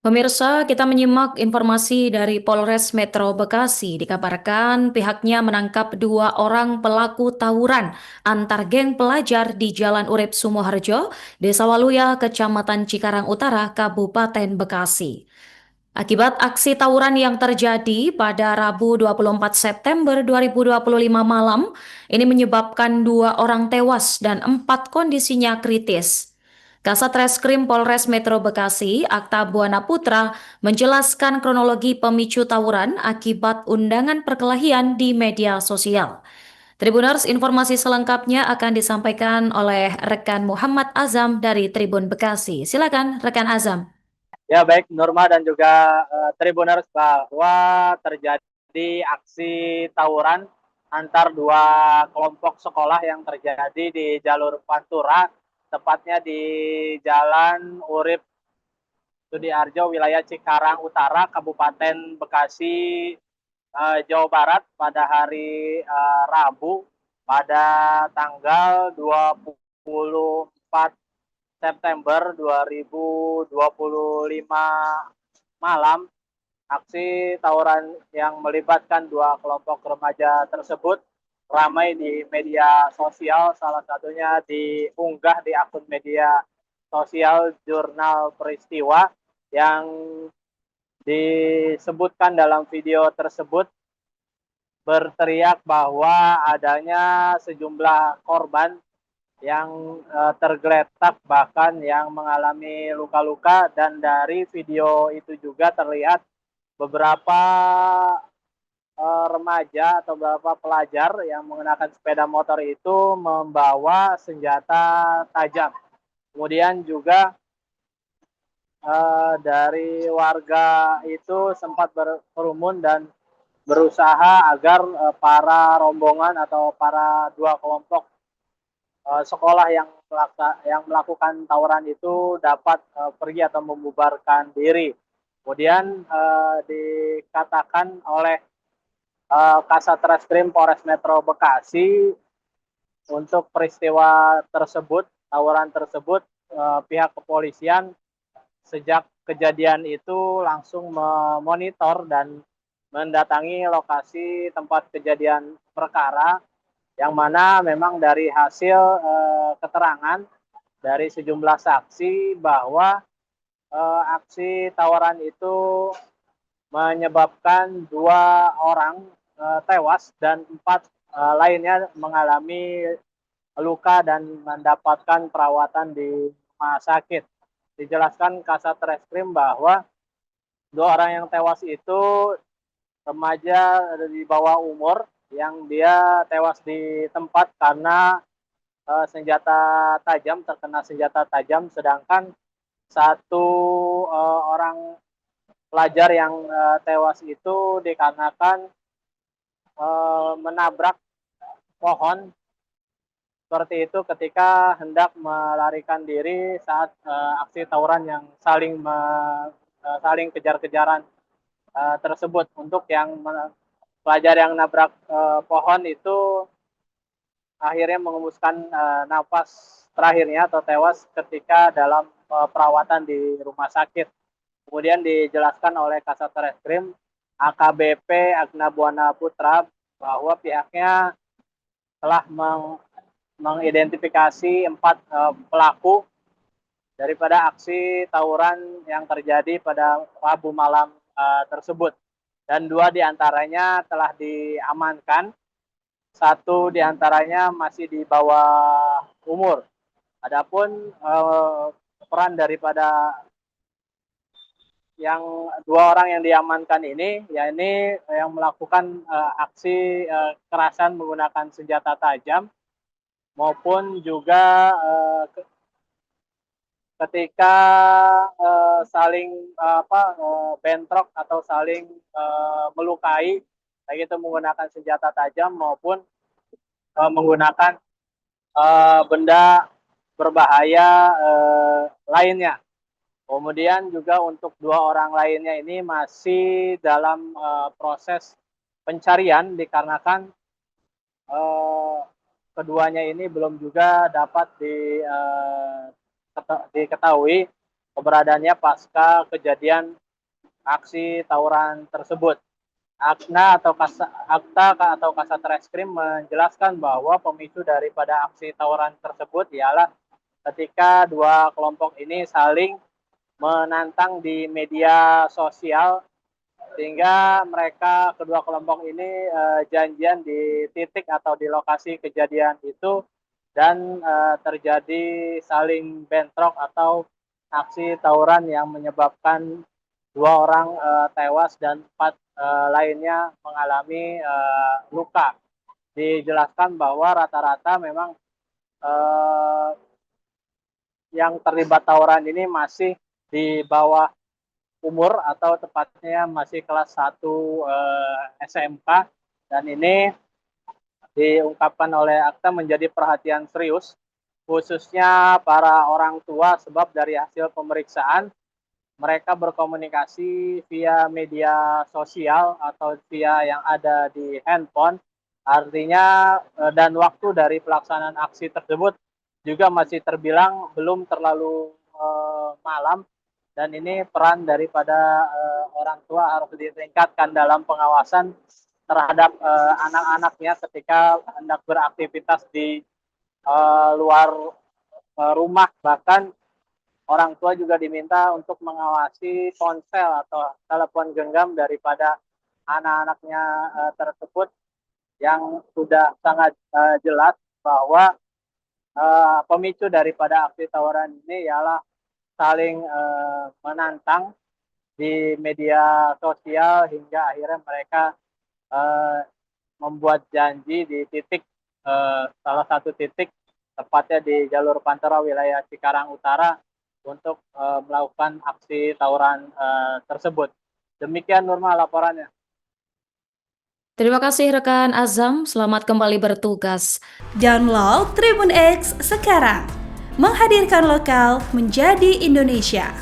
Pemirsa, kita menyimak informasi dari Polres Metro Bekasi. Dikabarkan pihaknya menangkap dua orang pelaku tawuran antar geng pelajar di Jalan Urip Sumoharjo, Desa Waluya, Kecamatan Cikarang Utara, Kabupaten Bekasi. Akibat aksi tawuran yang terjadi pada Rabu 24 September 2025 malam, ini menyebabkan dua orang tewas dan empat kondisinya kritis. Kasat Reskrim Polres Metro Bekasi, Akta Buana Putra, menjelaskan kronologi pemicu tawuran akibat undangan perkelahian di media sosial. Tribuners, informasi selengkapnya akan disampaikan oleh rekan Muhammad Azam dari Tribun Bekasi. Silakan, rekan Azam. Ya baik Norma dan juga Tribuners, bahwa terjadi aksi tawuran antar dua kelompok sekolah yang terjadi di jalur Pantura, tepatnya di Jalan Urip Sudiarjo, wilayah Cikarang Utara, Kabupaten Bekasi, Jawa Barat pada hari Rabu pada tanggal 24 September 2025 malam. Aksi tawuran yang melibatkan dua kelompok remaja tersebut ramai di media sosial, salah satunya diunggah di akun media sosial Jurnal Peristiwa, yang disebutkan dalam video tersebut berteriak bahwa adanya sejumlah korban yang tergeletak, bahkan yang mengalami luka-luka. Dan dari video itu juga terlihat beberapa remaja atau beberapa pelajar yang menggunakan sepeda motor itu membawa senjata tajam. Kemudian juga dari warga itu sempat berkerumun dan berusaha agar para rombongan atau para dua kelompok sekolah yang melakukan tawuran itu dapat pergi atau membubarkan diri. Kemudian dikatakan oleh Kasat Reskrim Polres Metro Bekasi, untuk peristiwa tersebut, tawuran tersebut, pihak kepolisian sejak kejadian itu langsung memonitor dan mendatangi lokasi tempat kejadian perkara, yang mana memang dari hasil keterangan dari sejumlah saksi bahwa aksi tawuran itu menyebabkan dua orang tewas dan empat lainnya mengalami luka dan mendapatkan perawatan di rumah sakit. Dijelaskan Kasat Reskrim bahwa dua orang yang tewas itu remaja di bawah umur, yang dia tewas di tempat karena terkena senjata tajam, sedangkan satu orang pelajar yang tewas itu dikarenakan menabrak pohon seperti itu ketika hendak melarikan diri saat aksi tawuran yang saling kejar-kejaran tersebut. Untuk yang pelajar yang nabrak pohon itu akhirnya mengembuskan nafas terakhirnya atau tewas ketika dalam perawatan di rumah sakit. Kemudian dijelaskan oleh Kasat Reskrim AKBP Akta Buana Putra bahwa pihaknya telah mengidentifikasi empat pelaku daripada aksi tawuran yang terjadi pada Rabu malam tersebut, dan dua diantaranya telah diamankan, satu diantaranya masih di bawah umur. Adapun peran daripada yang dua orang yang diamankan ini, yakni yang melakukan aksi kekerasan menggunakan senjata tajam, maupun juga ketika saling bentrok atau saling melukai, baik itu menggunakan senjata tajam maupun menggunakan benda berbahaya lainnya. Kemudian juga untuk dua orang lainnya ini masih dalam proses pencarian, dikarenakan keduanya ini belum juga dapat diketahui keberadaannya pasca kejadian aksi tawuran tersebut. Akta atau Kasat Reskrim menjelaskan bahwa pemicu daripada aksi tawuran tersebut ialah ketika dua kelompok ini saling menantang di media sosial, sehingga kedua kelompok ini janjian di titik atau di lokasi kejadian itu, dan terjadi saling bentrok atau aksi tawuran yang menyebabkan 2 orang tewas dan 4 lainnya mengalami luka. Dijelaskan bahwa rata-rata memang yang terlibat tawuran ini masih di bawah umur, atau tepatnya masih kelas 1 SMK, dan ini diungkapkan oleh Akta menjadi perhatian serius, khususnya para orang tua, sebab dari hasil pemeriksaan mereka berkomunikasi via media sosial atau via yang ada di handphone. Artinya dan waktu dari pelaksanaan aksi tersebut juga masih terbilang belum terlalu malam, dan ini peran daripada orang tua harus ditingkatkan dalam pengawasan terhadap anak-anaknya ketika hendak beraktivitas di luar rumah. Bahkan orang tua juga diminta untuk mengawasi ponsel atau telepon genggam daripada anak-anaknya tersebut, yang sudah sangat jelas bahwa pemicu daripada aksi tawuran ini ialah saling menantang di media sosial, hingga akhirnya mereka membuat janji di salah satu titik, tepatnya di jalur Pantura wilayah Cikarang Utara, untuk melakukan aksi tawuran tersebut. Demikian Nurma laporannya. Terima kasih rekan Azam, selamat kembali bertugas. Download Tribun X sekarang, menghadirkan lokal menjadi Indonesia.